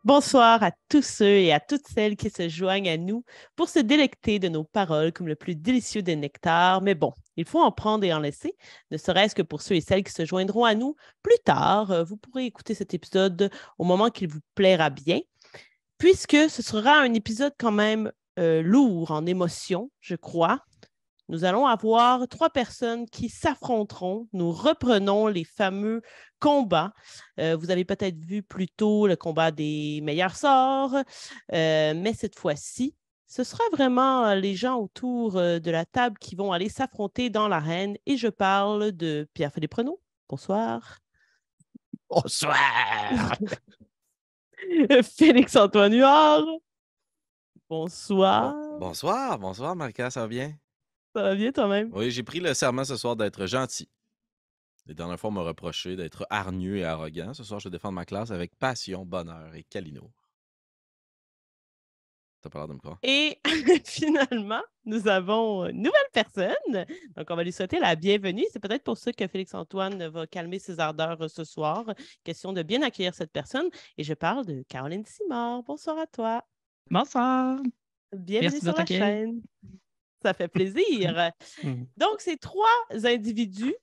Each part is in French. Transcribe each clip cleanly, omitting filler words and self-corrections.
Bonsoir à tous ceux et à toutes celles qui se joignent à nous pour se délecter de nos paroles comme le plus délicieux des nectars. Mais bon, il faut en prendre et en laisser, ne serait-ce que pour ceux et celles qui se joindront à nous plus tard. Vous pourrez écouter cet épisode au moment qu'il vous plaira bien, puisque ce sera un épisode quand même lourd en émotions, je crois. Nous allons avoir 3 personnes qui s'affronteront. Nous reprenons les fameux combats. Vous avez peut-être vu plus tôt le combat des meilleurs sorts, mais cette fois-ci, ce sera vraiment les gens autour de la table qui vont aller s'affronter dans l'arène. Et je parle de Pierre-Philippe Renaud. Bonsoir. Bonsoir! Félix-Antoine Huard. Bonsoir. Bonsoir, Marca, ça va bien? Ça va bien toi-même? Oui, j'ai pris le serment ce soir d'être gentil. Les dernières fois, on m'a reproché d'être hargneux et arrogant. Ce soir, je vais défendre ma classe avec passion, bonheur et câlino. T'as pas l'air de me croire? Et finalement, nous avons une nouvelle personne. Donc, on va lui souhaiter la bienvenue. C'est peut-être pour ça que Félix-Antoine va calmer ses ardeurs ce soir. Question de bien accueillir cette personne. Et je parle de Caroline Simard. Bonsoir à toi. Bonsoir. Bienvenue Merci de sur votre la accueil. chaîne. Ça fait plaisir. Donc, ces 3 individus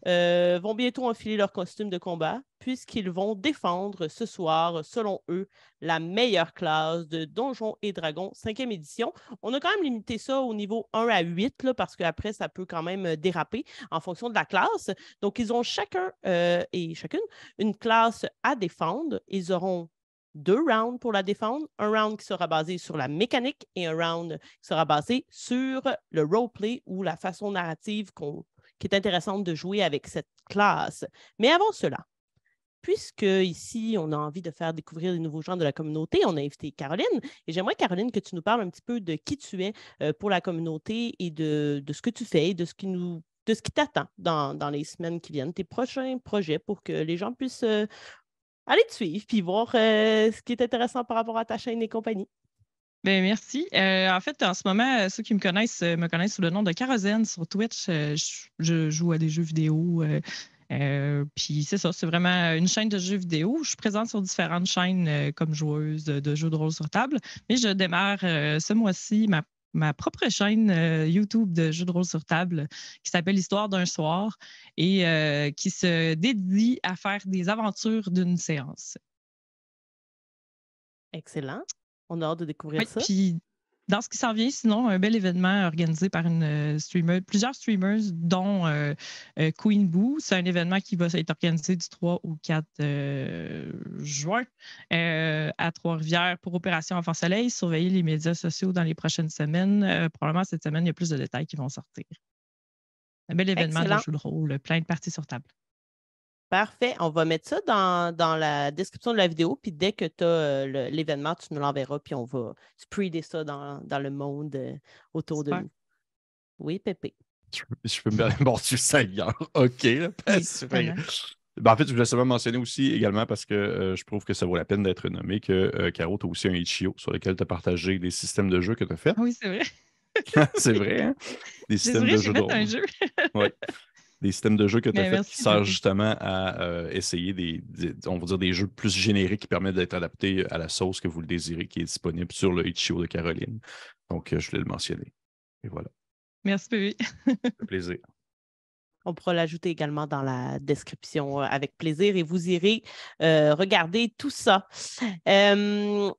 vont bientôt enfiler leur costume de combat puisqu'ils vont défendre ce soir, selon eux, la meilleure classe de Donjons et Dragons 5e édition. On a quand même limité ça au niveau 1 à 8 là, parce qu'après, ça peut quand même déraper en fonction de la classe. Donc, ils ont chacun et chacune une classe à défendre. Ils auront 2 rounds pour la défendre. Un round qui sera basé sur la mécanique et un round qui sera basé sur le roleplay ou la façon narrative qui est intéressante de jouer avec cette classe. Mais avant cela, puisque ici, on a envie de faire découvrir des nouveaux gens de la communauté, on a invité Caroline. Et j'aimerais, Caroline, que tu nous parles un petit peu de qui tu es pour la communauté et de ce que tu fais, de ce qui t'attend dans les semaines qui viennent, tes prochains projets pour que les gens puissent aller te suivre puis voir ce qui est intéressant par rapport à ta chaîne et compagnie. Ben, merci. En fait, en ce moment, ceux qui me connaissent sous le nom de Kérosène sur Twitch. Je joue à des jeux vidéo. Puis c'est ça, c'est vraiment une chaîne de jeux vidéo. Je suis présente sur différentes chaînes comme joueuse de jeux de rôle sur table. Mais je démarre ce mois-ci ma propre chaîne YouTube de jeux de rôle sur table qui s'appelle Histoire d'un soir et qui se dédie à faire des aventures d'une séance. Excellent. On a hâte de découvrir Oui, ça. puis dans ce qui s'en vient, sinon, un bel événement organisé par plusieurs streamers, dont Queen Boo. C'est un événement qui va être organisé du 3 au 4 juin à Trois-Rivières pour Opération Enfant Soleil. Surveillez les médias sociaux dans les prochaines semaines. Probablement cette semaine, il y a plus de détails qui vont sortir. Un bel événement de Excellent. jeu de rôle, plein de parties sur table. Parfait. On va mettre ça dans la description de la vidéo. Puis dès que tu as l'événement, tu nous l'enverras. Puis on va spreader ça dans le monde autour de Super. nous. Oui, Pépé. Je peux me permettre. Bon, tu sais, hier. OK. Là, Oui, ben, en fait, je voulais seulement mentionner aussi également parce que je trouve que ça vaut la peine d'être nommé que Caro, tu as aussi un Itch.io sur lequel tu as partagé des systèmes de jeu que tu as fait. Oui, c'est vrai. C'est vrai, hein? Des systèmes Désolée, de j'ai jeux de fait rôle. un jeu. Oui. Des systèmes de jeu que tu as Mais fait merci, qui servent Pépé. justement à essayer on va dire des jeux plus génériques qui permettent d'être adaptés à la sauce que vous le désirez, qui est disponible sur le Itch.io de Caroline. Donc, je voulais le mentionner. Et voilà. Merci, Pépé. Ça fait plaisir. On pourra l'ajouter également dans la description avec plaisir et vous irez regarder tout ça.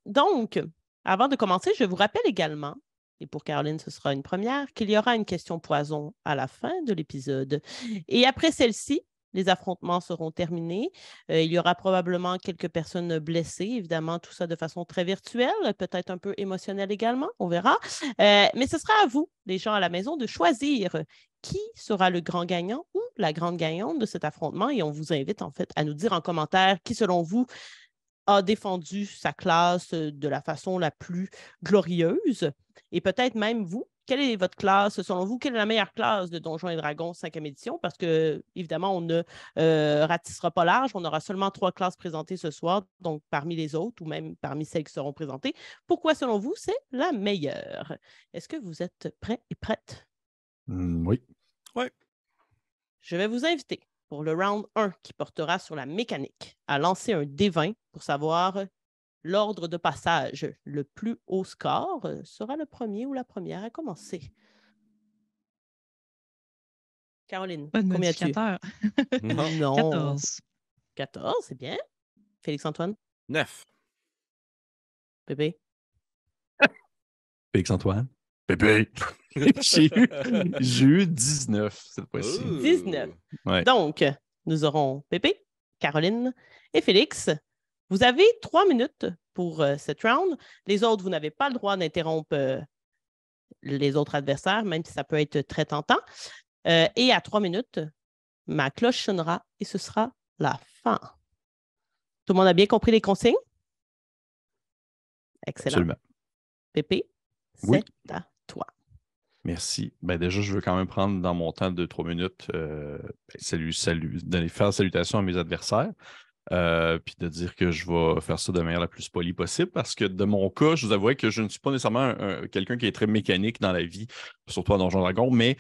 Donc, avant de commencer, je vous rappelle également, et pour Caroline, ce sera une première, qu'il y aura une question poison à la fin de l'épisode. Et après celle-ci, les affrontements seront terminés. Il y aura probablement quelques personnes blessées, évidemment, tout ça de façon très virtuelle, peut-être un peu émotionnelle également, on verra. Mais ce sera à vous, les gens à la maison, de choisir qui sera le grand gagnant ou la grande gagnante de cet affrontement. Et on vous invite en fait à nous dire en commentaire qui, selon vous, a défendu sa classe de la façon la plus glorieuse. Et peut-être même vous, quelle est votre classe, selon vous, quelle est la meilleure classe de Donjons et Dragons 5e édition? Parce que, évidemment, on ne ratissera pas large. On aura seulement 3 classes présentées ce soir, donc parmi les autres ou même parmi celles qui seront présentées. Pourquoi, selon vous, c'est la meilleure? Est-ce que vous êtes prêts et prêtes? Oui. Ouais. Je vais vous inviter pour le round 1 qui portera sur la mécanique à lancer un D20 pour savoir l'ordre de passage. Le plus haut score sera le premier ou la première à commencer. Caroline, Pas de combien as-tu? modificateur. Non. 14. 14, c'est bien. Félix-Antoine? 9. Bébé? Félix-Antoine. Bébé. J'ai eu 19 cette fois-ci. 19. Ouais. Donc, nous aurons Pépé, Caroline et Félix. Vous avez 3 minutes pour cette round. Les autres, vous n'avez pas le droit d'interrompre les autres adversaires, même si ça peut être très tentant. Et à 3 minutes, ma cloche sonnera et ce sera la fin. Tout le monde a bien compris les consignes? Excellent. Absolument. Pépé, Oui. c'est à toi. Merci. Déjà, je veux quand même prendre dans mon temps de 3 minutes, faire salutations à mes adversaires, puis de dire que je vais faire ça de manière la plus polie possible, parce que de mon cas, je vous avouerai que je ne suis pas nécessairement quelqu'un qui est très mécanique dans la vie, surtout à Donjons Dragons, mais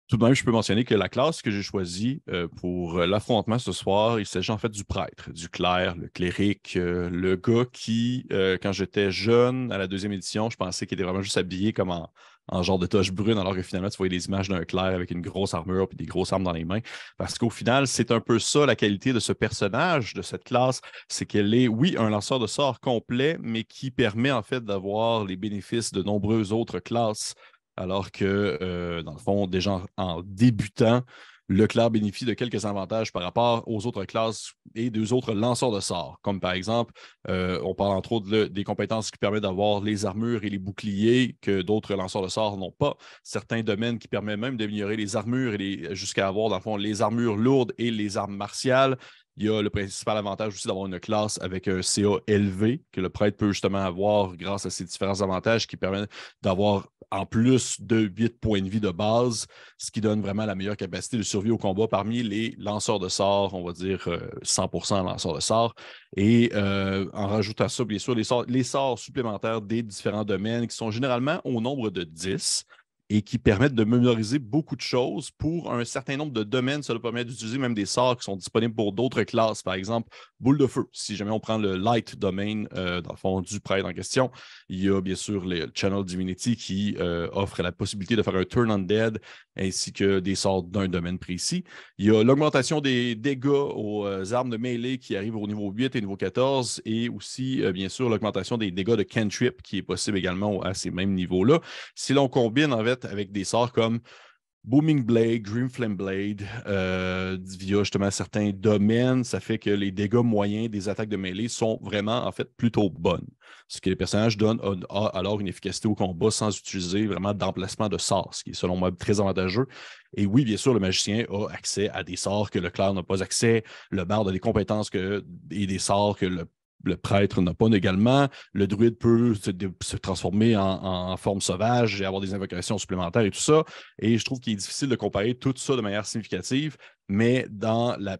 tout de même, je peux mentionner que la classe que j'ai choisie pour l'affrontement ce soir, il s'agit en fait du prêtre, du clerc, le cléric, le gars qui, quand j'étais jeune, à la 2e édition, je pensais qu'il était vraiment juste habillé comme en genre de toche brune, alors que finalement, tu voyais des images d'un clerc avec une grosse armure et des grosses armes dans les mains. Parce qu'au final, c'est un peu ça la qualité de ce personnage, de cette classe, c'est qu'elle est, oui, un lanceur de sorts complet, mais qui permet en fait d'avoir les bénéfices de nombreuses autres classes. Alors que, dans le fond, déjà en débutant, le clerc bénéficie de quelques avantages par rapport aux autres classes et des autres lanceurs de sorts. Comme par exemple, on parle entre autres des compétences qui permettent d'avoir les armures et les boucliers que d'autres lanceurs de sorts n'ont pas. Certains domaines qui permettent même d'améliorer les armures et jusqu'à avoir, dans le fond, les armures lourdes et les armes martiales. Il y a le principal avantage aussi d'avoir une classe avec un CA élevé que le prêtre peut justement avoir grâce à ces différents avantages qui permettent d'avoir en plus de 8 points de vie de base, ce qui donne vraiment la meilleure capacité de survie au combat parmi les lanceurs de sorts, on va dire 100% lanceurs de sorts. Et en rajoutant à ça, bien sûr, les sorts supplémentaires des différents domaines qui sont généralement au nombre de 10 et qui permettent de mémoriser beaucoup de choses pour un certain nombre de domaines. Ça permet d'utiliser même des sorts qui sont disponibles pour d'autres classes. Par exemple, boule de feu. Si jamais on prend le light domain, dans le fond, du prêtre en question, il y a bien sûr le Channel Divinity qui offre la possibilité de faire un Turn Undead ainsi que des sorts d'un domaine précis. Il y a l'augmentation des dégâts aux armes de mêlée qui arrivent au niveau 8 et niveau 14 et aussi, bien sûr, l'augmentation des dégâts de cantrip qui est possible également à ces mêmes niveaux-là. Si l'on combine en fait avec des sorts comme Booming Blade, Grim Flame Blade, via justement certains domaines, ça fait que les dégâts moyens des attaques de mêlée sont vraiment en fait plutôt bonnes. Ce que les personnages donnent a alors une efficacité au combat sans utiliser vraiment d'emplacement de sorts, ce qui est selon moi très avantageux. Et oui, bien sûr, le magicien a accès à des sorts que le clerc n'a pas accès, le barde a des compétences et des sorts que le prêtre n'a pas également. Le druide peut se transformer en forme sauvage et avoir des invocations supplémentaires et tout ça. Et je trouve qu'il est difficile de comparer tout ça de manière significative, mais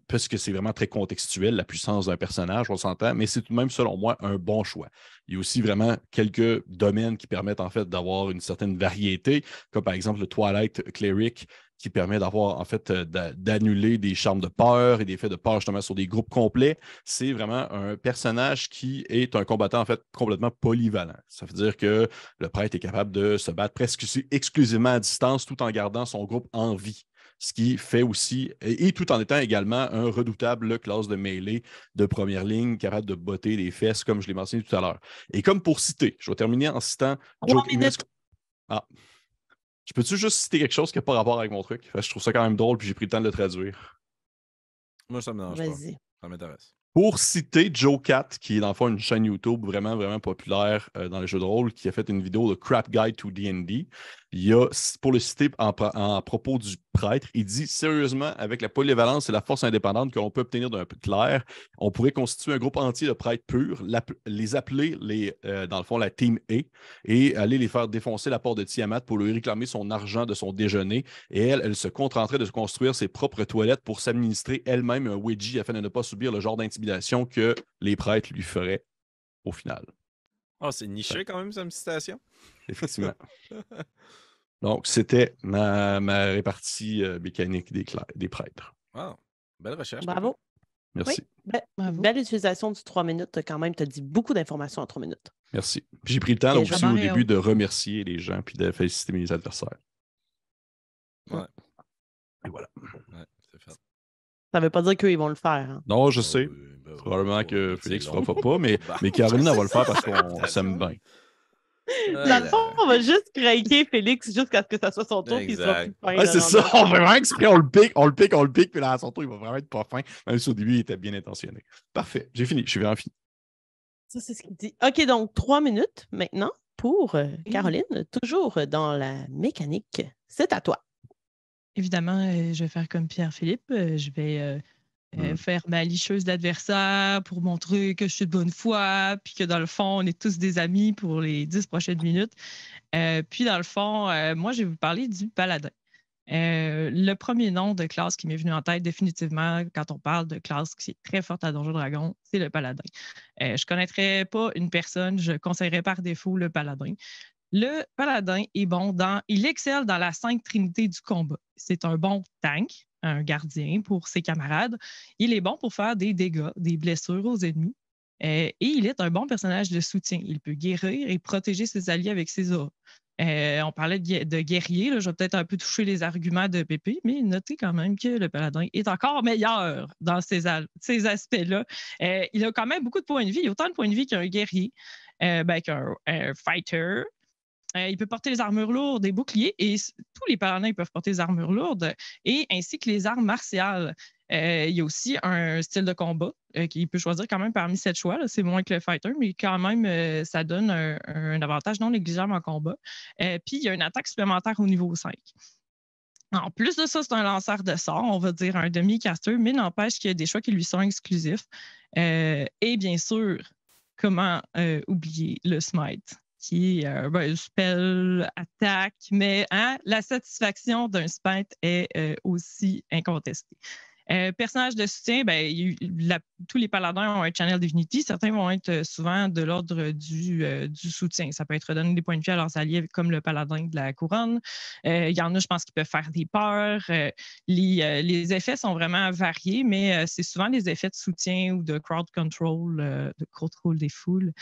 parce que c'est vraiment très contextuel, la puissance d'un personnage, on s'entend, mais c'est tout de même, selon moi, un bon choix. Il y a aussi vraiment quelques domaines qui permettent en fait d'avoir une certaine variété, comme par exemple le Twilight Cleric, qui permet d'avoir, en fait, d'annuler des charmes de peur et des effets de peur justement sur des groupes complets. C'est vraiment un personnage qui est un combattant, en fait, complètement polyvalent. Ça veut dire que le prêtre est capable de se battre presque exclusivement à distance tout en gardant son groupe en vie. Ce qui fait aussi, et tout en étant également un redoutable classe de mêlée de première ligne, capable de botter des fesses, comme je l'ai mentionné tout à l'heure. Et comme pour citer, je vais terminer en citant... 3 minutes. Ah. Je peux-tu juste citer quelque chose qui n'a pas rapport avec mon truc? Je trouve ça quand même drôle, puis j'ai pris le temps de le traduire. Moi, ça me dérange pas. Ça m'intéresse. Pour citer Joe Cat, qui est dans le fond une chaîne YouTube vraiment, vraiment populaire dans les jeux de rôle, qui a fait une vidéo de Crap Guide to D&D, il y a, pour le citer en propos du prêtre, il dit « Sérieusement, avec la polyvalence et la force indépendante que l'on peut obtenir d'un clerc, on pourrait constituer un groupe entier de prêtres purs, les appeler, dans le fond, la Team A, et aller les faire défoncer la porte de Tiamat pour lui réclamer son argent de son déjeuner. Et elle se contenterait de construire ses propres toilettes pour s'administrer elle-même un wedgie afin de ne pas subir le genre d'intimidation que les prêtres lui feraient au final. » Ah, c'est niché quand même, cette citation. Effectivement. Donc, c'était ma répartie mécanique des prêtres. Wow, belle recherche. Bravo. Merci. Bravo. Belle utilisation du 3 minutes quand même. Tu as dit beaucoup d'informations en 3 minutes. Merci. Puis j'ai pris le temps là, Bien aussi joué. au début de remercier les gens puis de féliciter mes adversaires. Ouais. Et voilà. Ouais, c'est fait. Ça ne veut pas dire qu'ils vont le faire. Hein. Non, je Ah sais. oui, ben oui, Probablement ouais, que mais Félix c'est ne long. fera pas, mais Bah, Caroline, elle va le faire parce c'est qu'on ça. s'aime bien. Dans le fond, on va juste craquer Félix jusqu'à ce que ça soit son tour qu'il soit Exact. plus fin. Ouais, là, c'est dans ça. le- On va vraiment exprès, on le pique, puis là, à son tour, il va vraiment être pas fin, même si au début, il était bien intentionné. Parfait. J'ai fini. Je suis vraiment fini. Ça, c'est ce qu'il dit. OK, donc 3 minutes maintenant pour Caroline, toujours dans la mécanique. C'est à toi. Évidemment, je vais faire comme Pierre-Philippe. Je vais faire ma licheuse d'adversaire pour montrer que je suis de bonne foi, puis que dans le fond, on est tous des amis pour les 10 prochaines minutes. Puis dans le fond, moi, je vais vous parler du paladin. Le premier nom de classe qui m'est venu en tête définitivement quand on parle de classe qui est très forte à Donjons Dragon, c'est le paladin. Je ne connaîtrais pas une personne, je conseillerais par défaut le paladin. Le paladin est bon il excelle dans la sainte trinité du combat. C'est un bon tank, un gardien pour ses camarades. Il est bon pour faire des dégâts, des blessures aux ennemis. Et il est un bon personnage de soutien. Il peut guérir et protéger ses alliés avec ses auras. On parlait de guerrier, là, je vais peut-être un peu toucher les arguments de Pépé, mais notez quand même que le paladin est encore meilleur dans ces aspects-là. Il a quand même beaucoup de points de vie. Il a autant de points de vie qu'un guerrier, qu'un fighter. Il peut porter les armures lourdes, des boucliers, et tous les paladins peuvent porter les armures lourdes, et ainsi que les armes martiales. Il y a aussi un style de combat qu'il peut choisir quand même parmi 7 choix. Là. C'est moins que le fighter, mais quand même, ça donne un avantage non négligeable en combat. Puis, il y a une attaque supplémentaire au niveau 5. En plus de ça, c'est un lanceur de sorts, on va dire un demi-caster, mais n'empêche qu'il y a des choix qui lui sont exclusifs. Et bien sûr, comment oublier le smite, qui est un spell attaque, mais la satisfaction d'un smite est aussi incontestée. Personnage de soutien, tous les paladins ont un channel divinity. Certains vont être souvent de l'ordre du soutien. Ça peut être donner des points de vie à leurs alliés, comme le paladin de la couronne. Il y en a, je pense, qui peuvent faire des peurs. Les effets sont vraiment variés, mais c'est souvent des effets de soutien ou de crowd control, de contrôle des foules.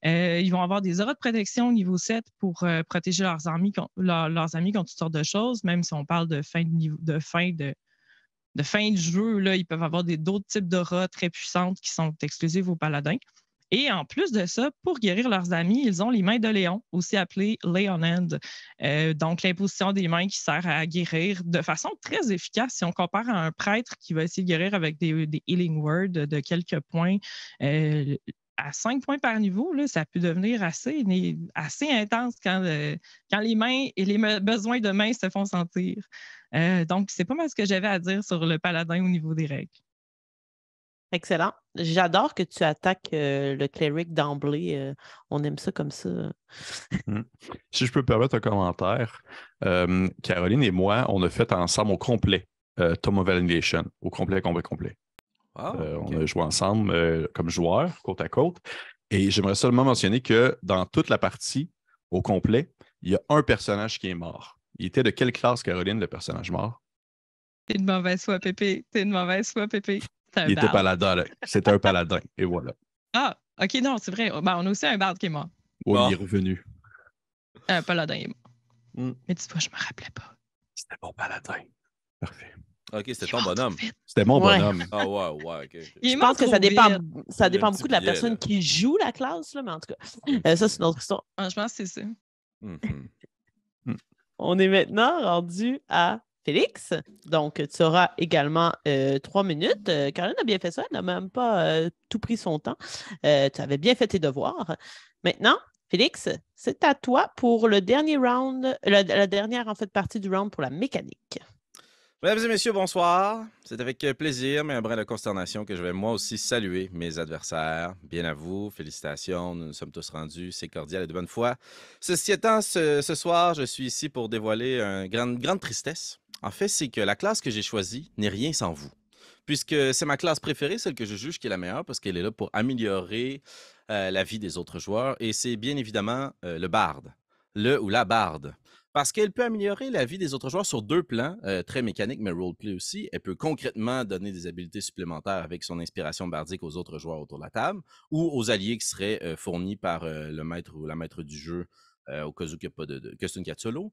Ils vont avoir des auras de protection au niveau 7 pour protéger leurs amis contre toutes sortes de choses, même si on parle de fin de jeu, là, ils peuvent avoir d'autres types d'auras très puissantes qui sont exclusives aux paladins. Et en plus de ça, pour guérir leurs amis, ils ont les mains de Léon, aussi appelées Lay on Hand. Donc, l'imposition des mains qui sert à guérir de façon très efficace. Si on compare à un prêtre qui va essayer de guérir avec des healing words de quelques points, à 5 points par niveau, là, ça peut devenir assez intense quand les mains et les besoins de mains se font sentir. Donc, c'est pas mal ce que j'avais à dire sur le paladin au niveau des règles. Excellent. J'adore que tu attaques le cleric d'emblée. On aime ça comme ça. Si je peux me permettre un commentaire, Caroline et moi, on a fait ensemble au complet Tome of Annihilation, au complet. On a joué ensemble comme joueurs, côte à côte. Et j'aimerais seulement mentionner que dans toute la partie, au complet, il y a un personnage qui est mort. Il était de quelle classe, Caroline, le personnage mort? T'es une mauvaise foi, Pépé. Il était paladin. C'était un paladin. Et voilà. Ah, OK, non, c'est vrai. Ben, on a aussi un barde qui est mort. Oui, il est revenu. Un paladin est mort. Mais dis-moi, je me rappelais pas. C'était mon paladin. Parfait. OK, c'était ton bonhomme. C'était mon bonhomme. Ah ouais, OK. Je pense que ça dépend beaucoup de la billet, personne là. qui joue la classe, là, mais en tout cas, ça, c'est une autre histoire. Je pense que c'est ça. On est maintenant rendu à Félix. Donc, tu auras également 3 minutes. Caroline a bien fait ça. Elle n'a même pas tout pris son temps. Tu avais bien fait tes devoirs. Maintenant, Félix, c'est à toi pour le dernier round, la dernière en fait partie du round pour la mécanique. Mesdames et messieurs, bonsoir. C'est avec plaisir, mais un brin de consternation que je vais moi aussi saluer mes adversaires. Bien à vous, félicitations, nous nous sommes tous rendus, c'est cordial et de bonne foi. Ceci étant, ce soir, je suis ici pour dévoiler une grande tristesse. En fait, c'est que la classe que j'ai choisie n'est rien sans vous. Puisque c'est ma classe préférée, celle que je juge qui est la meilleure, parce qu'elle est là pour améliorer la vie des autres joueurs. Et c'est bien évidemment le barde, le ou la barde. Parce qu'elle peut améliorer la vie des autres joueurs sur 2 plans, très mécanique, mais roleplay aussi. Elle peut concrètement donner des habiletés supplémentaires avec son inspiration bardique aux autres joueurs autour de la table ou aux alliés qui seraient fournis par le maître ou la maître du jeu au cas où il n'y a pas que c'est une carte solo.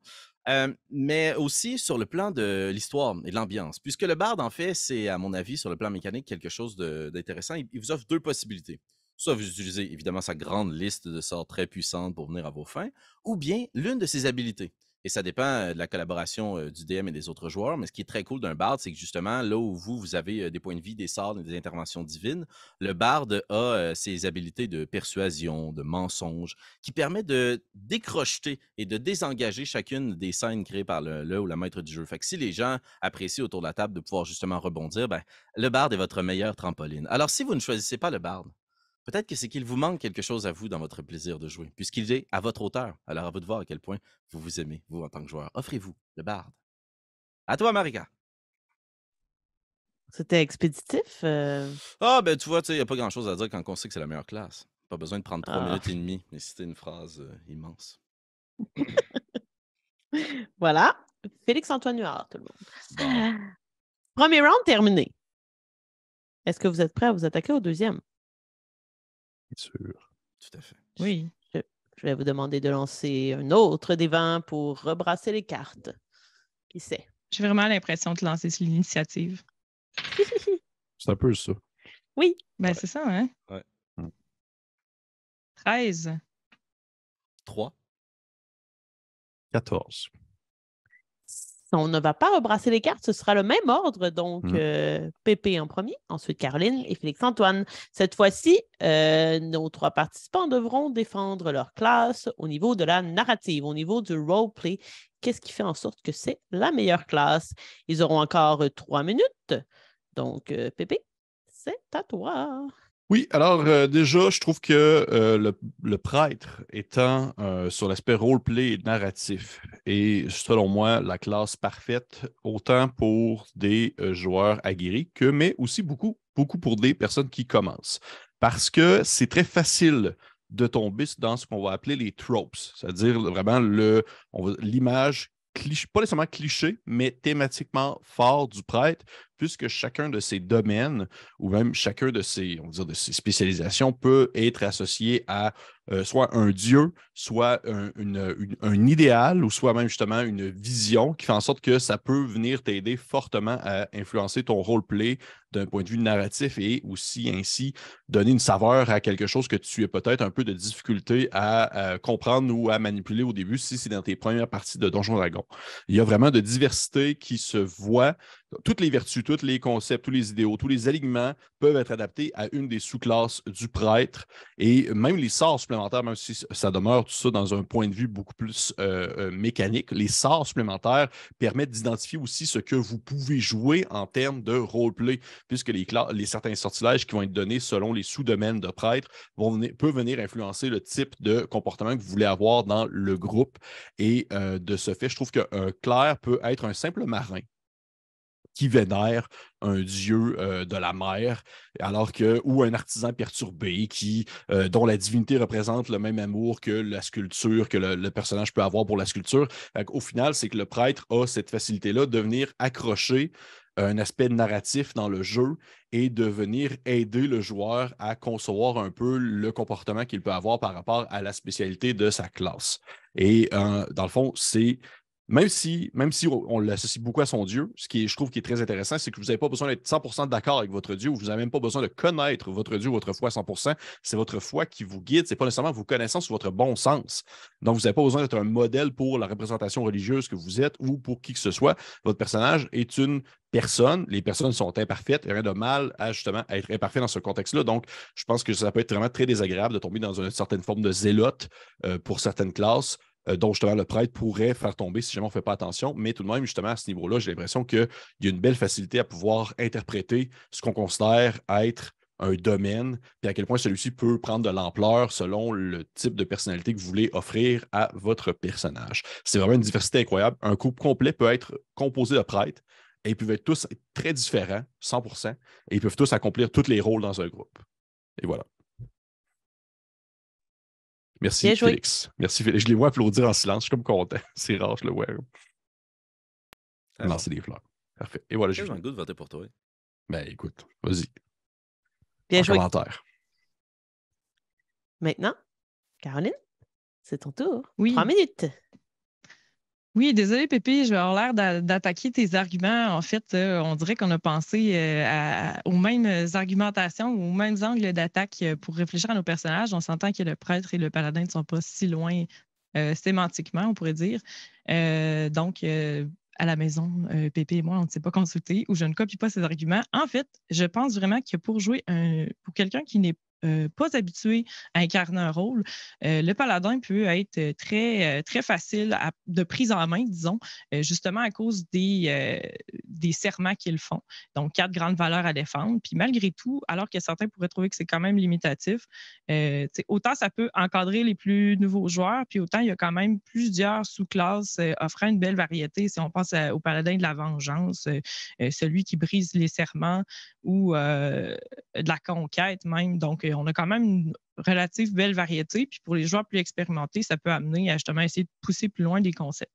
Mais aussi sur le plan de l'histoire et de l'ambiance. Puisque le barde, en fait, c'est, à mon avis, sur le plan mécanique, quelque chose d'intéressant. Il vous offre 2 possibilités. Soit vous utilisez évidemment sa grande liste de sorts très puissantes pour venir à vos fins, ou bien l'une de ses habiletés. Et ça dépend de la collaboration du DM et des autres joueurs, mais ce qui est très cool d'un barde, c'est que justement, là où vous avez des points de vie, des sorts et des interventions divines, le barde a ses habiletés de persuasion, de mensonge, qui permet de décrocheter et de désengager chacune des scènes créées par le ou la maître du jeu. Fait que si les gens apprécient autour de la table de pouvoir justement rebondir, ben, le barde est votre meilleure trampoline. Alors si vous ne choisissez pas le barde, peut-être que c'est qu'il vous manque quelque chose à vous dans votre plaisir de jouer, puisqu'il est à votre hauteur. Alors à vous de voir à quel point vous vous aimez, vous en tant que joueur. Offrez-vous le barde. À toi, Marika. C'était expéditif. Ah, ben tu vois, il n'y a pas grand-chose à dire quand on sait que c'est la meilleure classe. Pas besoin de prendre 3 Ah. minutes et demie et citer une phrase immense. Voilà. Félix-Antoine Huard, tout le monde. Bon. Premier round terminé. Est-ce que vous êtes prêts à vous attaquer au deuxième? Bien sûr. Tout à fait. Oui. Je vais vous demander de lancer un autre des 20 pour rebrasser les cartes. Qui sait? J'ai vraiment l'impression de lancer sur l'initiative. C'est un peu ça. Oui. Ben, Ouais. c'est ça, hein? Ouais. 13. 3. 14. On ne va pas rebrasser les cartes, ce sera le même ordre. Donc, Pépé en premier, ensuite Caroline et Félix-Antoine. Cette fois-ci, nos 3 participants devront défendre leur classe au niveau de la narrative, au niveau du roleplay. Qu'est-ce qui fait en sorte que c'est la meilleure classe? Ils auront encore 3 minutes. Donc, Pépé, c'est à toi. Oui, alors déjà, je trouve que le prêtre étant sur l'aspect roleplay et narratif est, selon moi, la classe parfaite, autant pour des joueurs aguerris mais aussi beaucoup pour des personnes qui commencent. Parce que c'est très facile de tomber dans ce qu'on va appeler les tropes, c'est-à-dire vraiment l'image pas nécessairement cliché, mais thématiquement fort du prêtre, puisque chacun de ses domaines ou même chacun de ses, on va dire, de ses spécialisations peut être associé à soit un dieu, soit un idéal, ou soit même justement une vision qui fait en sorte que ça peut venir t'aider fortement à influencer ton roleplay d'un point de vue narratif et aussi ainsi donner une saveur à quelque chose que tu as peut-être un peu de difficulté à comprendre ou à manipuler au début si c'est dans tes premières parties de Donjons Dragons. Il y a vraiment de diversité qui se voit. Toutes les vertus, tous les concepts, tous les idéaux, tous les alignements peuvent être adaptés à une des sous-classes du prêtre. Et même les sorts supplémentaires, même si ça demeure tout ça dans un point de vue beaucoup plus mécanique, les sorts supplémentaires permettent d'identifier aussi ce que vous pouvez jouer en termes de roleplay, puisque certains sortilèges qui vont être donnés selon les sous-domaines de prêtre peuvent venir influencer le type de comportement que vous voulez avoir dans le groupe. Et de ce fait, je trouve qu'un clerc peut être un simple marin qui vénère un dieu de la mer, ou un artisan perturbé dont la divinité représente le même amour que la sculpture, que le personnage peut avoir pour la sculpture. Au final, c'est que le prêtre a cette facilité-là de venir accrocher un aspect narratif dans le jeu et de venir aider le joueur à concevoir un peu le comportement qu'il peut avoir par rapport à la spécialité de sa classe. Et dans le fond, c'est même si on l'associe beaucoup à son Dieu, je trouve qui est très intéressant, c'est que vous n'avez pas besoin d'être 100% d'accord avec votre Dieu, vous n'avez même pas besoin de connaître votre Dieu, votre foi à 100%. C'est votre foi qui vous guide, ce n'est pas nécessairement vos connaissances ou votre bon sens. Donc, vous n'avez pas besoin d'être un modèle pour la représentation religieuse que vous êtes ou pour qui que ce soit. Votre personnage est une personne. Les personnes sont imparfaites. Il n'y a rien de mal à justement être imparfait dans ce contexte-là. Donc, je pense que ça peut être vraiment très désagréable de tomber dans une certaine forme de zélote pour certaines classes. Dont justement le prêtre pourrait faire tomber si jamais on ne fait pas attention. Mais tout de même, justement, à ce niveau-là, j'ai l'impression qu'il y a une belle facilité à pouvoir interpréter ce qu'on considère être un domaine, puis à quel point celui-ci peut prendre de l'ampleur selon le type de personnalité que vous voulez offrir à votre personnage. C'est vraiment une diversité incroyable. Un groupe complet peut être composé de prêtres et ils peuvent être tous très différents, 100%, et ils peuvent tous accomplir tous les rôles dans un groupe. Et voilà. Merci, Bien joué. Félix. Merci, Félix. Je les vois applaudir en silence. Je suis comme content. C'est rare, je le vois. Lancer des fleurs. Parfait. Et voilà, J'ai j'ai le goût de voter pour toi. Ben, écoute, vas-y. Bien En joué. commentaire. Maintenant, Caroline, c'est ton tour. Oui. 3 minutes. Oui, désolé, Pépé, je vais avoir l'air d'attaquer tes arguments. En fait, on dirait qu'on a pensé aux mêmes argumentations, aux mêmes angles d'attaque pour réfléchir à nos personnages. On s'entend que le prêtre et le paladin ne sont pas si loin sémantiquement, on pourrait dire. Donc, à la maison, Pépé et moi, on ne s'est pas consultés ou je ne copie pas ces arguments. En fait, je pense vraiment que pour jouer pour quelqu'un qui n'est pas habitué à incarner un rôle, le paladin peut être très facile de prise en main, disons, justement à cause des serments qu'ils font. Donc, 4 grandes valeurs à défendre. Puis malgré tout, alors que certains pourraient trouver que c'est quand même limitatif, autant ça peut encadrer les plus nouveaux joueurs, puis autant il y a quand même plusieurs sous-classes offrant une belle variété. Si on pense au paladin de la vengeance, celui qui brise les serments ou de la conquête même. Donc, on a quand même une relative belle variété. Puis pour les joueurs plus expérimentés, ça peut amener à justement essayer de pousser plus loin des concepts.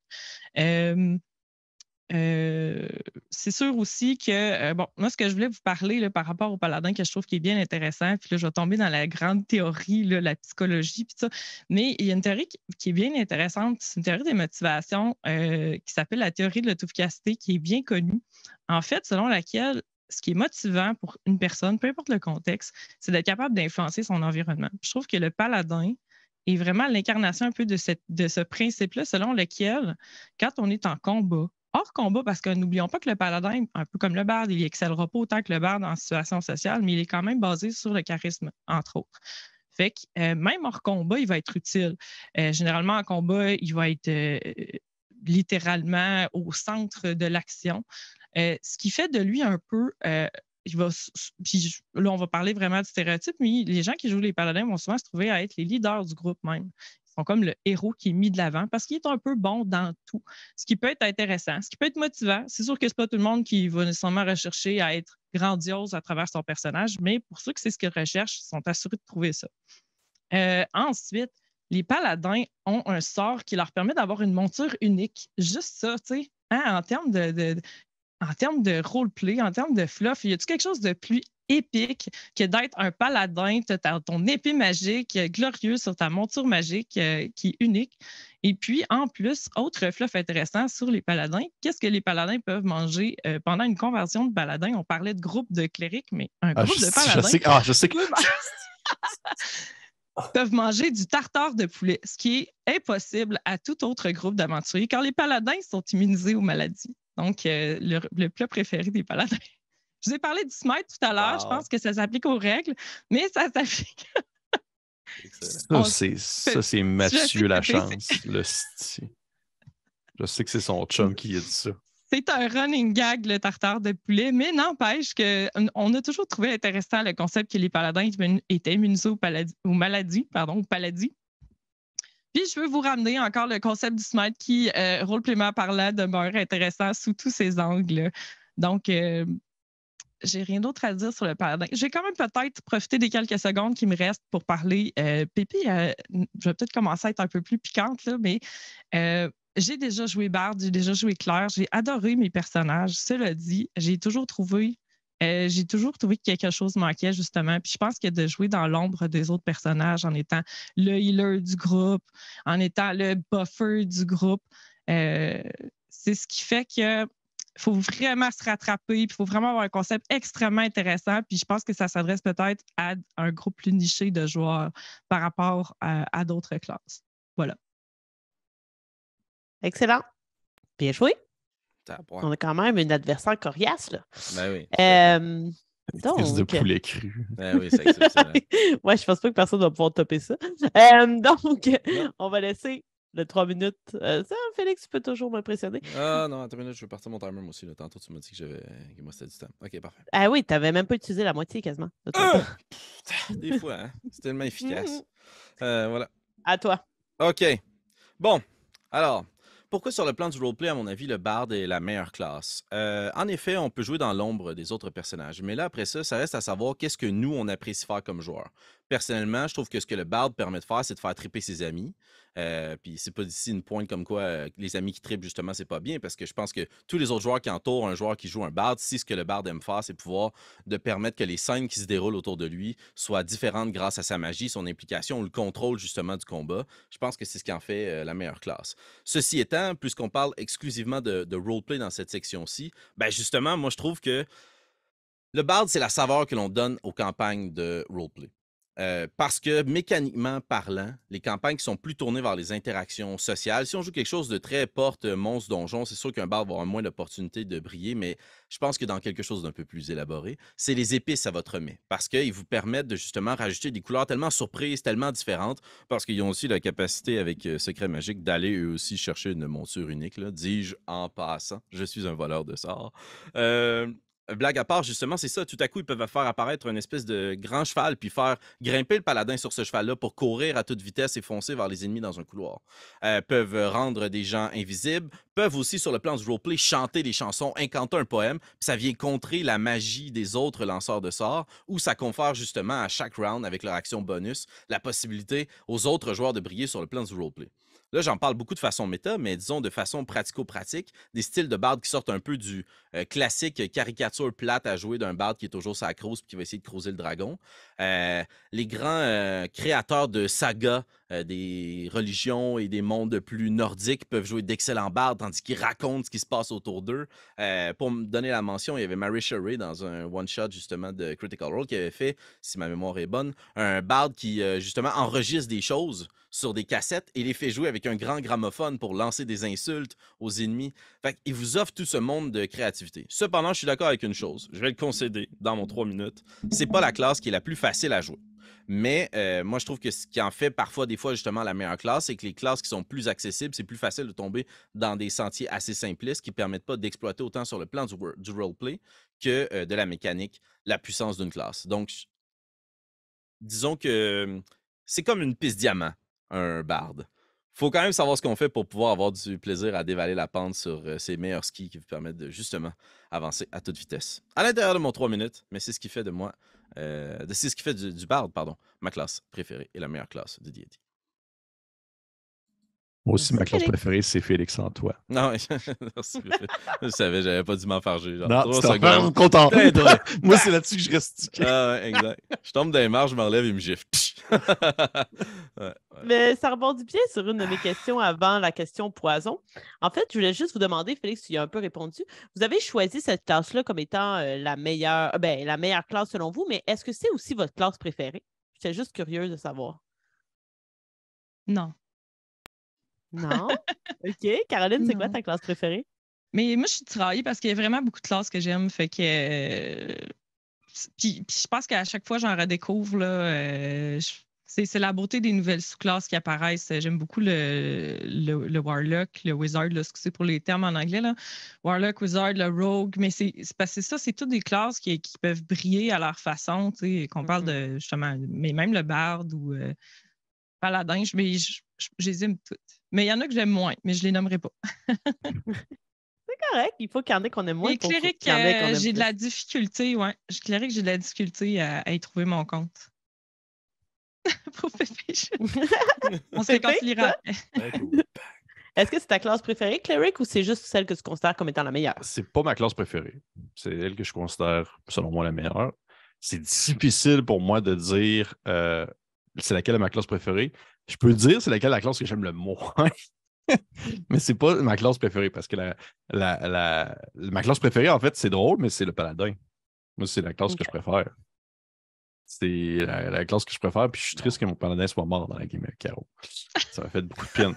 C'est sûr aussi que, bon, moi, ce que je voulais vous parler là, par rapport au paladin que je trouve qui est bien intéressant, puis là, je vais tomber dans la grande théorie, là, la psychologie, puis ça, mais il y a une théorie qui est bien intéressante, c'est une théorie des motivations qui s'appelle la théorie de l'autofficacité, qui est bien connue. En fait, selon laquelle ce qui est motivant pour une personne, peu importe le contexte, c'est d'être capable d'influencer son environnement. Je trouve que le paladin est vraiment l'incarnation un peu de ce principe-là, selon lequel, quand on est en combat, hors combat, parce que n'oublions pas que le paladin, un peu comme le barde, il excellera pas autant que le barde en situation sociale, mais il est quand même basé sur le charisme, entre autres. Fait que même hors combat, il va être utile. Généralement, en combat, il va être littéralement au centre de l'action. Ce qui fait de lui un peu... puis là, on va parler vraiment de stéréotypes, mais les gens qui jouent les paladins vont souvent se trouver à être les leaders du groupe même. Ils sont comme le héros qui est mis de l'avant parce qu'il est un peu bon dans tout. Ce qui peut être intéressant, ce qui peut être motivant. C'est sûr que ce n'est pas tout le monde qui va nécessairement rechercher à être grandiose à travers son personnage, mais pour ceux que c'est ce qu'ils recherchent, ils sont assurés de trouver ça. Ensuite, les paladins ont un sort qui leur permet d'avoir une monture unique. Juste ça, tu sais, en termes de roleplay, en termes de fluff, y a-t-il quelque chose de plus épique que d'être un paladin, tu as ton épée magique glorieuse sur ta monture magique qui est unique. Et puis, en plus, autre fluff intéressant sur les paladins, qu'est-ce que les paladins peuvent manger pendant une conversion de paladin? On parlait de groupe de clérics, mais un groupe de paladins... Je sais que... peuvent manger du tartare de poulet, ce qui est impossible à tout autre groupe d'aventuriers, car les paladins sont immunisés aux maladies. Donc, le plat préféré des paladins. Je vous ai parlé du smite tout à l'heure. Wow. Je pense que ça s'applique aux règles, mais ça s'applique. Ça, c'est Mathieu Lachance, le sti. Je sais que c'est son chum qui a dit ça. C'est un running gag, le tartare de poulet, mais n'empêche qu'on a toujours trouvé intéressant le concept que les paladins étaient immunisés aux maladies. Puis, je veux vous ramener encore le concept du smite qui, roleplayment parlant, demeure intéressant sous tous ses angles. Donc, j'ai rien d'autre à dire sur le paladin. J'ai quand même peut-être profité des quelques secondes qui me restent pour parler. Pépé, je vais peut-être commencer à être un peu plus piquante, là, mais j'ai déjà joué Bard, j'ai déjà joué Claire, j'ai adoré mes personnages. Cela dit, j'ai toujours trouvé que quelque chose manquait, justement. Puis je pense que de jouer dans l'ombre des autres personnages en étant le healer du groupe, en étant le buffer du groupe, c'est ce qui fait que faut vraiment se rattraper, il faut vraiment avoir un concept extrêmement intéressant. Puis je pense que ça s'adresse peut-être à un groupe plus niché de joueurs par rapport à d'autres classes. Voilà. Excellent. Bien joué. On a quand même une adversaire coriace, là. Ben oui. Donc... de poulet cru. Ben oui, c'est exceptionnel. Ouais, je pense pas que personne va pouvoir topper ça. Donc, on va laisser le 3 minutes. Ça, Félix, tu peux toujours m'impressionner. Ah non, attends une minute, je vais partir mon timer moi aussi. Là. Tantôt, tu m'as dit que moi, c'était du temps. OK, parfait. Ah oui, tu n'avais même pas utilisé la moitié quasiment. Des fois, hein? C'est tellement efficace. Voilà. À toi. OK. Bon, alors, pourquoi sur le plan du roleplay, à mon avis, le bard est la meilleure classe? En effet, on peut jouer dans l'ombre des autres personnages, mais là, après ça reste à savoir qu'est-ce que nous, on apprécie faire comme joueur. Personnellement, je trouve que ce que le bard permet de faire, c'est de faire triper ses amis. Puis c'est pas ici une pointe comme quoi les amis qui trippent, justement, c'est pas bien, parce que je pense que tous les autres joueurs qui entourent un joueur qui joue un bard, si ce que le bard aime faire, c'est pouvoir de permettre que les scènes qui se déroulent autour de lui soient différentes grâce à sa magie, son implication ou le contrôle, justement, du combat. Je pense que c'est ce qui en fait la meilleure classe. Ceci étant, puisqu'on parle exclusivement de roleplay dans cette section-ci, ben justement, moi, je trouve que le bard, c'est la saveur que l'on donne aux campagnes de roleplay. Parce que mécaniquement parlant, les campagnes qui sont plus tournées vers les interactions sociales, si on joue quelque chose de très porte monstre donjon, c'est sûr qu'un bard va avoir moins d'opportunités de briller, mais je pense que dans quelque chose d'un peu plus élaboré, c'est les épices à votre mets. Parce qu'ils vous permettent de justement rajouter des couleurs tellement surprises, tellement différentes, parce qu'ils ont aussi la capacité avec Secret Magique d'aller eux aussi chercher une monture unique, là, dis-je en passant. Je suis un voleur de sorts. Blague à part, justement, c'est ça. Tout à coup, ils peuvent faire apparaître une espèce de grand cheval puis faire grimper le paladin sur ce cheval-là pour courir à toute vitesse et foncer vers les ennemis dans un couloir. Peuvent rendre des gens invisibles, peuvent aussi, sur le plan du roleplay, chanter des chansons, incanter un poème, puis ça vient contrer la magie des autres lanceurs de sorts, ou ça confère justement à chaque round, avec leur action bonus, la possibilité aux autres joueurs de briller sur le plan du roleplay. Là, j'en parle beaucoup de façon méta, mais disons de façon pratico-pratique, des styles de bard qui sortent un peu du classique caricature plate à jouer d'un bard qui est toujours sa crouse et qui va essayer de creuser le dragon. Les grands créateurs de sagas des religions et des mondes plus nordiques peuvent jouer d'excellents bards, tandis qu'ils racontent ce qui se passe autour d'eux. Pour me donner la mention, il y avait Marisha Ray dans un one-shot justement de Critical Role qui avait fait, si ma mémoire est bonne, un bard qui justement enregistre des choses sur des cassettes et les fait jouer avec un grand gramophone pour lancer des insultes aux ennemis. Fait qu'il vous offre tout ce monde de créativité. Cependant, je suis d'accord avec une chose. Je vais le concéder dans mon 3 minutes. C'est pas la classe qui est la plus facile à jouer. Mais moi, je trouve que ce qui en fait parfois, des fois, justement, la meilleure classe, c'est que les classes qui sont plus accessibles, c'est plus facile de tomber dans des sentiers assez simplistes qui ne permettent pas d'exploiter autant sur le plan du roleplay que de la mécanique, la puissance d'une classe. Donc, disons que c'est comme une piste diamant, un barde. Faut quand même savoir ce qu'on fait pour pouvoir avoir du plaisir à dévaler la pente sur ces meilleurs skis qui vous permettent de justement avancer à toute vitesse. À l'intérieur de mon 3 minutes, mais c'est ce qui fait de moi, c'est ce qui fait du bard, pardon, ma classe préférée et la meilleure classe de D&D. Moi aussi, ma Merci, classe Félix. préférée, c'est Félix Antoine. Non, merci. Je savais, j'avais pas dû m'enfarger. Genre, Non, 3 tu t'en fais secondes. content. T'aiderais. Moi, c'est là-dessus que je reste stické. Ah ouais, exact. Je tombe dans les marches, je m'enlève et il me gifle. Ouais. Mais ça rebondit bien sur une de mes questions avant la question poison. En fait, je voulais juste vous demander, Félix, tu y as un peu répondu. Vous avez choisi cette classe-là comme étant la meilleure classe selon vous, mais est-ce que c'est aussi votre classe préférée? J'étais juste curieuse de savoir. Non. Non? OK. Caroline, c'est quoi Non. ta classe préférée? Mais moi, je suis tiraillée parce qu'il y a vraiment beaucoup de classes que j'aime. Fait que. Puis je pense qu'à chaque fois, j'en redécouvre. Là, c'est la beauté des nouvelles sous-classes qui apparaissent. J'aime beaucoup le Warlock, le Wizard, là, excusez pour les termes en anglais. Là. Warlock, Wizard, le Rogue. Mais c'est parce que ça, c'est toutes des classes qui peuvent briller à leur façon. Qu'on parle de justement, mais même le Bard ou Paladin, je les aime toutes. Mais il y en a que j'aime moins, mais je les nommerai pas. C'est correct. Il faut qu'il y en ait qu'on aime moins. Et Cléric, j'ai de la difficulté, ouais. Cléric, j'ai de la difficulté à y trouver mon compte. Pour Pépé, on se réconciliera. Est-ce que c'est ta classe préférée, Cleric, ou c'est juste celle que tu considères comme étant la meilleure? C'est pas ma classe préférée. C'est elle que je considère, selon moi, la meilleure. C'est difficile pour moi de dire c'est laquelle est ma classe préférée. Je peux dire c'est laquelle la classe que j'aime le moins. Mais c'est pas ma classe préférée parce que ma classe préférée, en fait, c'est drôle, mais c'est le paladin. Moi, c'est la classe que je préfère. C'est la classe que je préfère, puis je suis triste que mon paladin soit mort dans la game avec Caro. Ça m'a fait beaucoup de peine.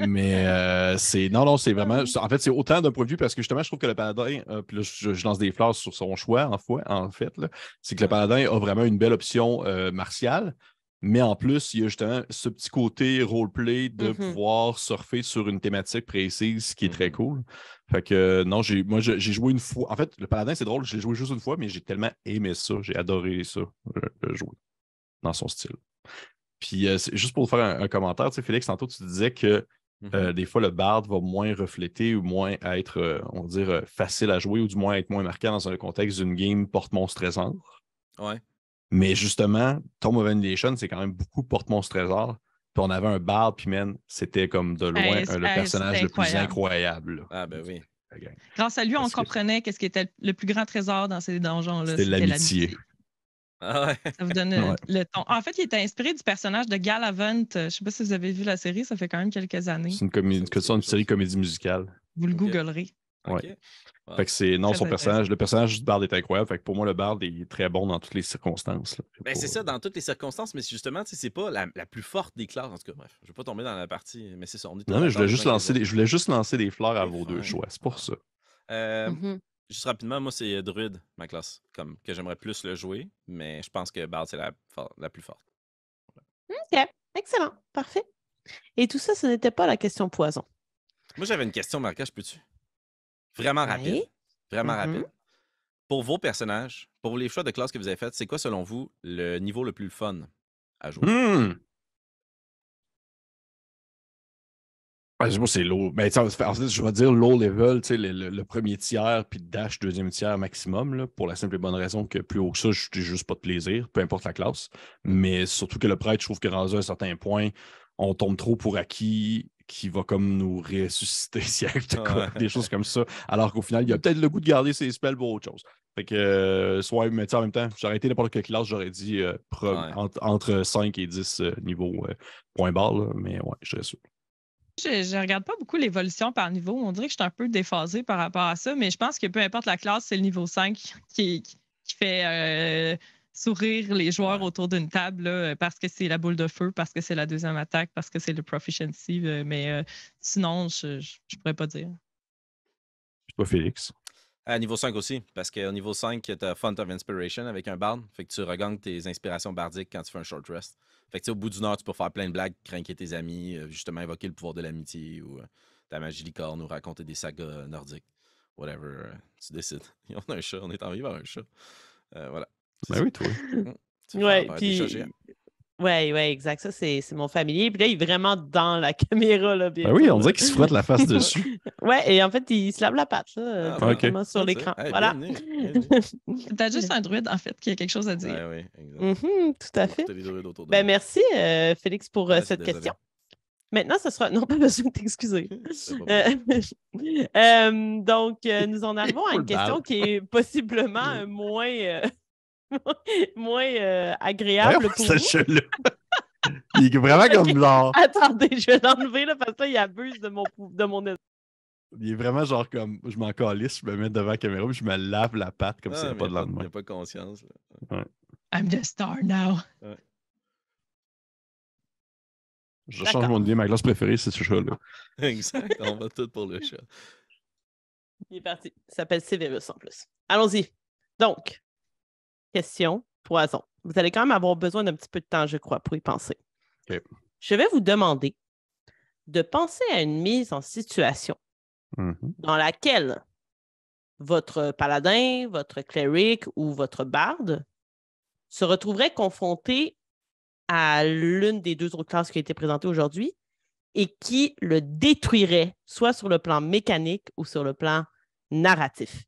Mais c'est vraiment. En fait, c'est autant d'un point de vue parce que justement, je trouve que le paladin, puis là, je lance des fleurs sur son choix, en fait, là, c'est que le paladin a vraiment une belle option martiale. Mais en plus, il y a justement ce petit côté roleplay de pouvoir surfer sur une thématique précise qui est très cool. Fait que non, j'ai joué une fois. En fait, le paladin, c'est drôle, j'ai joué juste une fois, mais j'ai tellement aimé ça. J'ai adoré ça, jouer dans son style. Puis juste pour faire un commentaire, tu sais, Félix, tantôt, tu disais que Des fois, le bard va moins refléter ou moins être, on va dire, facile à jouer ou du moins être moins marquant dans un contexte d'une game porte-monstre-trésor. Ouais. Mais justement, Tomb of Annihilation, c'est quand même beaucoup porte-monstre-trésor. Puis on avait un bard, puis man, c'était comme de loin le personnage le plus incroyable. Là. Ah, ben oui. Grâce à lui, on comprenait qu'est-ce qui était le plus grand trésor dans ces donjons-là. C'était l'amitié. Ah ouais. Ça vous donne le ton. En fait, il était inspiré du personnage de Galavant. Je ne sais pas si vous avez vu la série, ça fait quand même quelques années. C'est une série comédie musicale. Vous le googlerez. Ouais. Wow. Fait que c'est non, le personnage du bard est incroyable. Fait que pour moi, le bard est très bon dans toutes les circonstances. Là. Ben, c'est ça, dans toutes les circonstances, mais justement, c'est pas la plus forte des classes. En tout cas, bref, je vais pas tomber dans la partie, mais c'est ça. On est non, mais je voulais juste lancer des fleurs à vos deux choix. C'est pour ça. Juste rapidement, moi, c'est Druide, ma classe, comme que j'aimerais plus le jouer, mais je pense que Bard, c'est la plus forte. OK, excellent, parfait. Et tout ça, ce n'était pas la question poison. Moi, j'avais une question, Marc-Ange, peux-tu? Vraiment rapide. Vraiment rapide. Pour vos personnages, pour les choix de classe que vous avez faits, c'est quoi, selon vous, le niveau le plus fun à jouer? Moi, c'est low. Ben, en fait, je vais dire low level, le premier tiers, puis dash deuxième tiers maximum, là, pour la simple et bonne raison que plus haut que ça, je n'ai juste pas de plaisir, peu importe la classe. Mais surtout que le prêtre, je trouve que rendu à un certain point, on tombe trop pour acquis qui va comme nous ressusciter siècle, des choses comme ça. Alors qu'au final, il y a peut-être le goût de garder ses spells pour autre chose. Fait que, soit, mais en même temps, j'aurais été n'importe quelle classe, j'aurais dit entre 5 et 10 niveaux point barre, là, mais ouais, je serais sûr. Je ne regarde pas beaucoup l'évolution par niveau. On dirait que je suis un peu déphasée par rapport à ça, mais je pense que peu importe la classe, c'est le niveau 5 qui fait sourire les joueurs autour d'une table là, parce que c'est la boule de feu, parce que c'est la deuxième attaque, parce que c'est le proficiency. Mais sinon, je ne pourrais pas dire. C'est pas Félix. À niveau 5 aussi, parce qu'au niveau 5, tu as Font of Inspiration avec un bard. Fait que tu regagnes tes inspirations bardiques quand tu fais un short rest. Fait que au bout d'une heure, tu peux faire plein de blagues, craquer tes amis, justement invoquer le pouvoir de l'amitié ou ta magie licorne ou raconter des sagas nordiques. Whatever, tu décides. On a un chat, on est en vie vers un chat. Voilà. Ben oui, toi. Ouais, puis... Ouais, exact. Ça, c'est mon familier. Puis là, il est vraiment dans la caméra. Là, ben oui, on dirait qu'il se frotte la face dessus. Ouais, et en fait, il se lave la patte là, directement sur l'écran. Hey, voilà. T'as juste un druide, en fait, qui a quelque chose à dire. Oui, exactement. Tout à fait. Ben, merci, Félix, pour cette question. Maintenant, ce sera... Non, pas besoin de t'excuser. Donc, nous en arrivons à une question qui est possiblement moins agréable pour vous. Il est vraiment comme genre... Attendez, je vais l'enlever là, parce que là, il abuse de mon Il est vraiment genre comme... Je m'en calisse, je me mets devant la caméra puis je me lave la patte comme s'il n'y a pas de lendemain. Il n'y a pas conscience. Ouais. I'm the star now. Ouais. Je change mon idée, ma classe préférée, c'est ce chat-là. Exact, on va tout pour le chat. Il est parti. Il s'appelle Severus en plus. Allons-y. Donc, question poison. Vous allez quand même avoir besoin d'un petit peu de temps, je crois, pour y penser. Okay. Je vais vous demander de penser à une mise en situation dans laquelle votre paladin, votre cleric ou votre barde se retrouverait confronté à l'une des deux autres classes qui a été présentée aujourd'hui et qui le détruirait, soit sur le plan mécanique ou sur le plan narratif.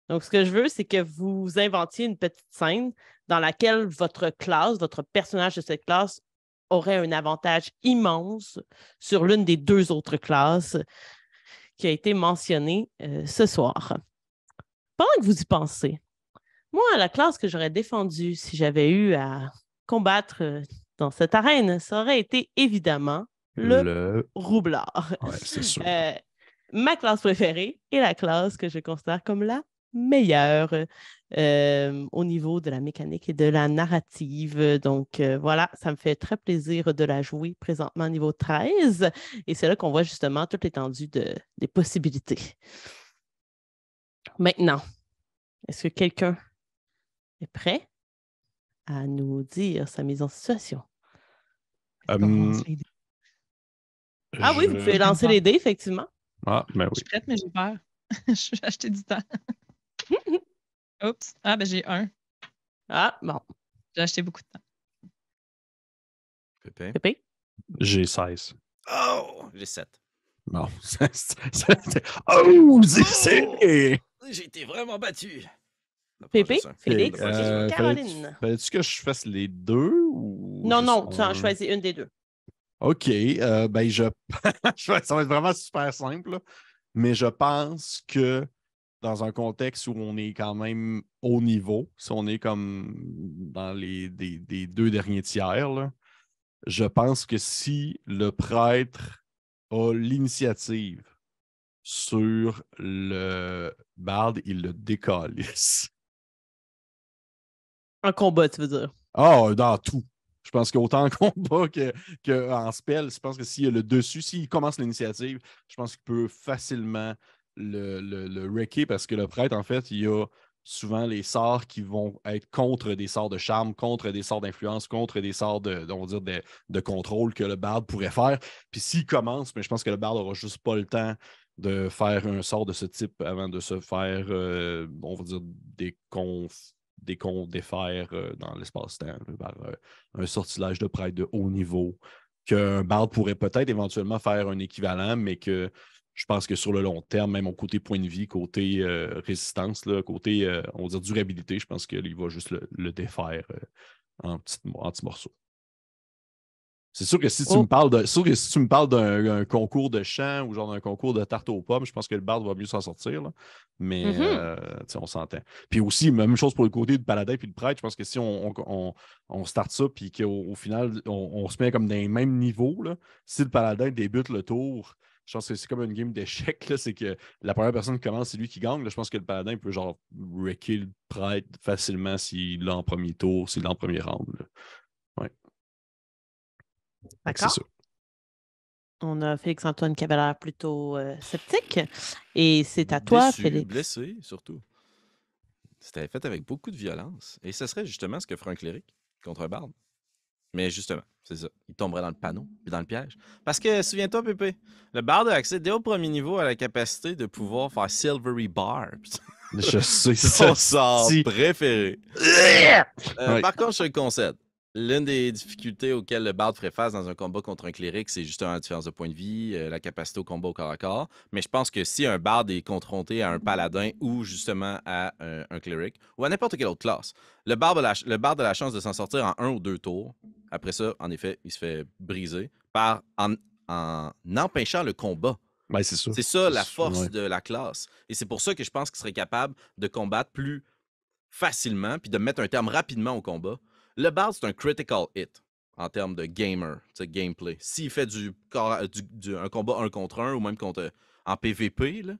Donc, ce que je veux, c'est que vous inventiez une petite scène dans laquelle votre classe, votre personnage de cette classe aurait un avantage immense sur l'une des deux autres classes qui a été mentionnée ce soir. Pendant que vous y pensez, moi, la classe que j'aurais défendue si j'avais eu à combattre dans cette arène, ça aurait été évidemment le roublard. Ouais, c'est sûr. Ma classe préférée est la classe que je considère comme la meilleure au niveau de la mécanique et de la narrative. Donc, voilà, ça me fait très plaisir de la jouer présentement niveau 13. Et c'est là qu'on voit justement toute l'étendue des possibilités. Maintenant, est-ce que quelqu'un est prêt à nous dire sa mise en situation? Oui, vous pouvez lancer les dés, effectivement. Ah, ben oui. Je suis prête, mais j'ai peur. Je vais acheter du temps. Oups. Ah, ben j'ai 1. Ah, bon. J'ai acheté beaucoup de temps. Pépé? J'ai 16. Oh! J'ai 7. Non. Oh, c'est... J'ai été vraiment battu. Pépé, Félix Ouais, et Caroline. Fallait-tu que je fasse les deux ou Non, juste tu en un? choisis une des deux. OK. Ben, ça va être vraiment super simple, là. Mais je pense que dans un contexte où on est quand même haut niveau, si on est comme dans des deux derniers tiers, là, je pense que si le prêtre a l'initiative sur le barde, il le décalisse. Un combat, tu veux dire. Ah, dans tout. Je pense qu'autant en combat qu'en spell, je pense que s'il y a le dessus, s'il commence l'initiative, je pense qu'il peut facilement le wrecker parce que le prêtre, en fait, il y a souvent les sorts qui vont être contre des sorts de charme, contre des sorts d'influence, contre des sorts on va dire de contrôle que le barde pourrait faire. Puis s'il commence, mais je pense que le barde n'aura juste pas le temps de faire un sort de ce type avant de se faire, on va dire, défaire dans l'espace-temps là, par un sortilège de prêtre de haut niveau, qu'un barde pourrait peut-être éventuellement faire un équivalent, mais que je pense que sur le long terme, même au côté point de vie, côté résistance, là, côté, on va dire, durabilité, je pense qu'il va juste le défaire en petits morceaux. C'est sûr que si tu me parles d'un concours de chant ou genre d'un concours de tarte aux pommes, je pense que le barde va mieux s'en sortir. Là. Mais on s'entend. Puis aussi, même chose pour le côté du paladin puis le prêtre. Je pense que si on starte ça puis qu'au final, on se met comme dans les mêmes niveaux, là, si le paladin débute le tour, je pense que c'est comme une game d'échecs. C'est que la première personne qui commence, c'est lui qui gagne. Là. Je pense que le paladin peut genre wrecker le prêtre facilement s'il l'a en premier tour, s'il l'a en premier round. Là. Ouais. D'accord. On a Félix-Antoine qui avait l'air plutôt sceptique. Et c'est à toi, Félix. Blessé, surtout. C'était fait avec beaucoup de violence. Et ce serait justement ce que ferait un cléric contre un barde. Mais justement, c'est ça. Il tomberait dans le panneau puis dans le piège. Parce que, souviens-toi, Pépé, le barde a accès dès au premier niveau à la capacité de pouvoir faire Silvery Barbs. Je sais son sort préféré. Par contre, je le concède. L'une des difficultés auxquelles le barde ferait face dans un combat contre un cléric, c'est justement la différence de point de vie, la capacité au combat au corps à corps. Mais je pense que si un barde est confronté à un paladin ou justement à un cleric ou à n'importe quelle autre classe, le barde a la chance de s'en sortir en 1 ou 2 tours. Après ça, en effet, il se fait briser en empêchant le combat. Ben, c'est ça. C'est ça la force de la classe. Et c'est pour ça que je pense qu'il serait capable de combattre plus facilement puis de mettre un terme rapidement au combat. Le barde, c'est un critical hit en termes de gameplay. S'il fait un combat 1 contre 1 ou même en PVP, là,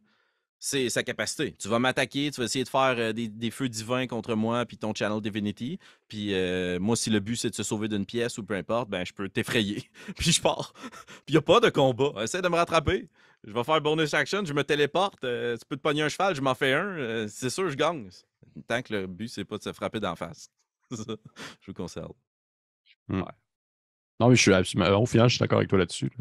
c'est sa capacité. Tu vas m'attaquer, tu vas essayer de faire des feux divins contre moi puis ton Channel Divinity. Puis moi, si le but, c'est de se sauver d'une pièce ou peu importe, ben je peux t'effrayer. Puis je pars. Puis il n'y a pas de combat. Essaie de me rattraper. Je vais faire bonus action, je me téléporte. Tu peux te pogner un cheval, je m'en fais un. C'est sûr, je gagne. Tant que le but, c'est pas de se frapper d'en face. Je vous conserve. Ouais. Non, mais je suis absolument. Au final, je suis d'accord avec toi là-dessus.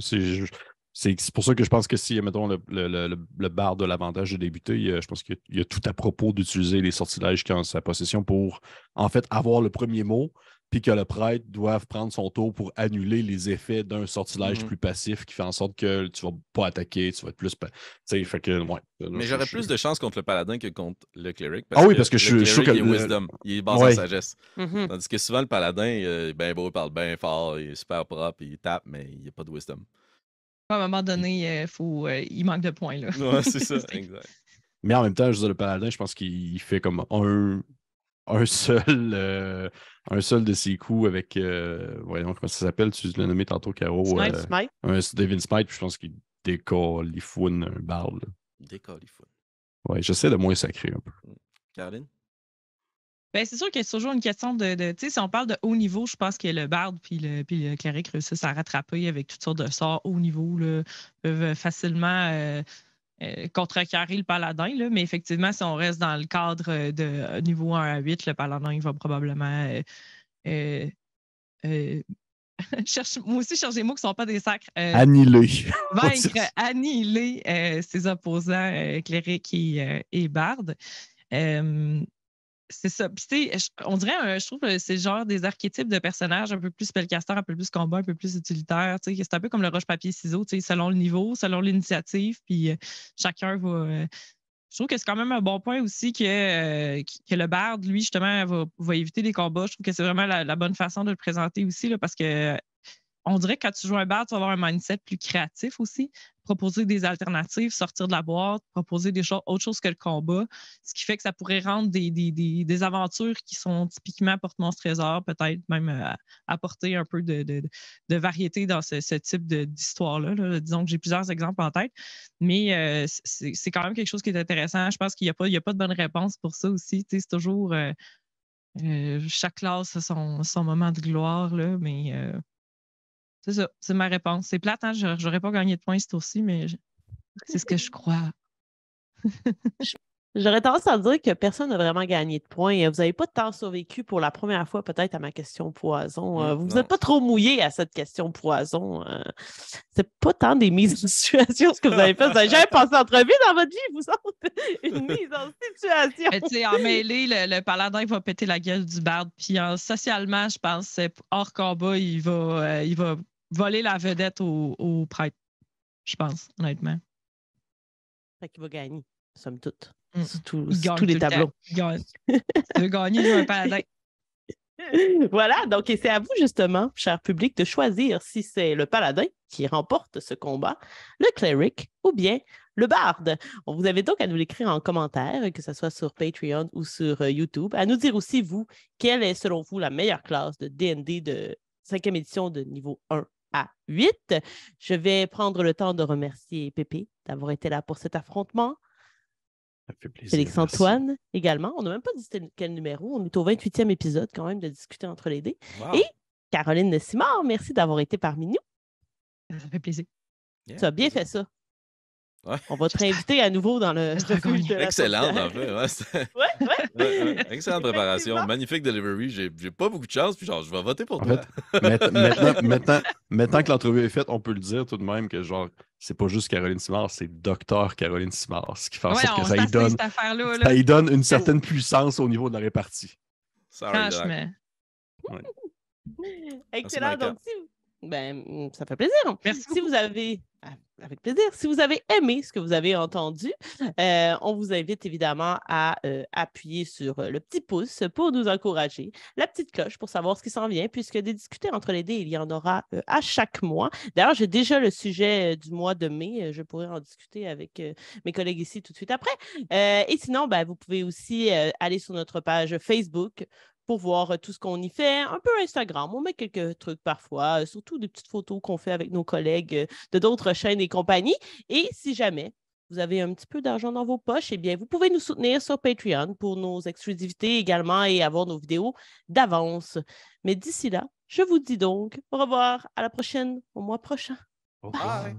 C'est pour ça que je pense que si, mettons, le barde a l'avantage de débuter, je pense qu'il y a tout à propos d'utiliser les sortilèges qui ont en sa possession pour, en fait, avoir le premier mot, puis que le prêtre doive prendre son tour pour annuler les effets d'un sortilège plus passif qui fait en sorte que tu vas pas attaquer, tu vas être plus... fait que, ouais. Mais j'aurais plus de chance contre le paladin que contre le cleric. Parce que je suis sûr que... Il est wisdom. Il est basé en sagesse. Tandis que souvent, le paladin, il est bien beau, il parle bien fort, il est super propre, il tape, mais il n'y a pas de wisdom. À un moment donné, il manque de points. Là. Ouais, c'est ça, exact. Mais en même temps, je veux dire, le paladin, je pense qu'il fait comme un seul de ses coups avec... voyons, comment ça s'appelle? Tu l'as nommé tantôt, Caro. Smite. Un Devin Smite, puis je pense qu'il décalifoune un barde. Décalifoune. Ouais, j'essaie de moins sacrer un peu. Caroline? Ben, c'est sûr que c'est toujours une question de tu sais, si on parle de haut niveau, je pense que le barde puis le cleric réussissent à rattraper avec toutes sortes de sorts haut niveau, là, peuvent facilement contrecarrer le paladin, là, mais effectivement, si on reste dans le cadre de niveau 1 à 8, le paladin il va probablement moi aussi, je cherche des mots qui ne sont pas des sacres. Annihiler. Annihiler ses opposants cleric et barde. C'est ça. Puis, tu sais, on dirait, je trouve que c'est genre des archétypes de personnages un peu plus spellcaster, un peu plus combat, un peu plus utilitaire. Tu sais, c'est un peu comme le roche-papier-ciseaux, tu sais, selon le niveau, selon l'initiative. Puis, chacun va. Je trouve que c'est quand même un bon point aussi que le barde, lui, justement, va éviter les combats. Je trouve que c'est vraiment la bonne façon de le présenter aussi, là, parce que on dirait que quand tu joues un barde, tu vas avoir un mindset plus créatif aussi. Proposer des alternatives, sortir de la boîte, proposer autre chose que le combat. Ce qui fait que ça pourrait rendre des aventures qui sont typiquement porte-monstre trésor, peut-être même apporter un peu de variété dans ce type d'histoire-là. Là. Disons que j'ai plusieurs exemples en tête, mais c'est quand même quelque chose qui est intéressant. Je pense qu'il n'y a pas de bonne réponse pour ça aussi. C'est toujours chaque classe a son moment de gloire, là, mais c'est ça, c'est ma réponse. C'est plate, hein? J'aurais pas gagné de points ce tour-ci, mais c'est ce que je crois. J'aurais tendance à dire que personne n'a vraiment gagné de points. Vous n'avez pas tant survécu pour la première fois, peut-être, à ma question poison. Vous n'êtes pas trop mouillé à cette question poison. C'est pas tant des mises en situation ce que vous avez fait. Vous n'avez jamais passé entrevue dans votre vie, vous autres? Une mise en situation. Tu sais, en mêlée, le paladin va péter la gueule du barde. Puis socialement, je pense, hors combat, il va voler la vedette au prêtre. Je pense, honnêtement. Fait qu'il va gagner, somme toute. Sur tous les tableaux. Il gagne. Tu veux gagner, il y a un paladin. Voilà, donc c'est à vous justement, cher public, de choisir si c'est le paladin qui remporte ce combat, le cleric ou bien le barde. On vous invite donc à nous l'écrire en commentaire, que ce soit sur Patreon ou sur YouTube, à nous dire aussi, vous, quelle est selon vous la meilleure classe de D&D de 5e édition de niveau 1 à 8. Je vais prendre le temps de remercier Pépé d'avoir été là pour cet affrontement. Ça fait plaisir. Félix-Antoine également. On n'a même pas dit c'était quel numéro. On est au 28e épisode quand même de discuter entre les dés. Wow. Et Caroline Simard, merci d'avoir été parmi nous. Ça fait plaisir. Yeah, tu as bien fait ça. Ouais. On va te réinviter à nouveau dans le refuge de la Excellente, en fait. Ouais. Excellente préparation. Magnifique delivery. J'ai pas beaucoup de chance, puis genre, je vais voter pour toi. Maintenant que l'entrevue est faite, on peut le dire tout de même que genre, c'est pas juste Caroline Simard, c'est Dr Caroline Simard. Ce qui fait en sorte que ça y donne une certaine puissance au niveau de la répartie. Franchement. Excellent. Donc, ça fait plaisir. Merci. Si vous avez... Avec plaisir. Si vous avez aimé ce que vous avez entendu, on vous invite évidemment à appuyer sur le petit pouce pour nous encourager, la petite cloche pour savoir ce qui s'en vient, puisque des discuter entre les dés, il y en aura à chaque mois. D'ailleurs, j'ai déjà le sujet du mois de mai. Je pourrais en discuter avec mes collègues ici tout de suite après. Et sinon, vous pouvez aussi aller sur notre page Facebook pour voir tout ce qu'on y fait. Un peu Instagram, on met quelques trucs parfois, surtout des petites photos qu'on fait avec nos collègues de d'autres chaînes et compagnie. Et si jamais vous avez un petit peu d'argent dans vos poches, eh bien, vous pouvez nous soutenir sur Patreon pour nos exclusivités également et avoir nos vidéos d'avance. Mais d'ici là, je vous dis donc au revoir, à la prochaine, au mois prochain. Bye.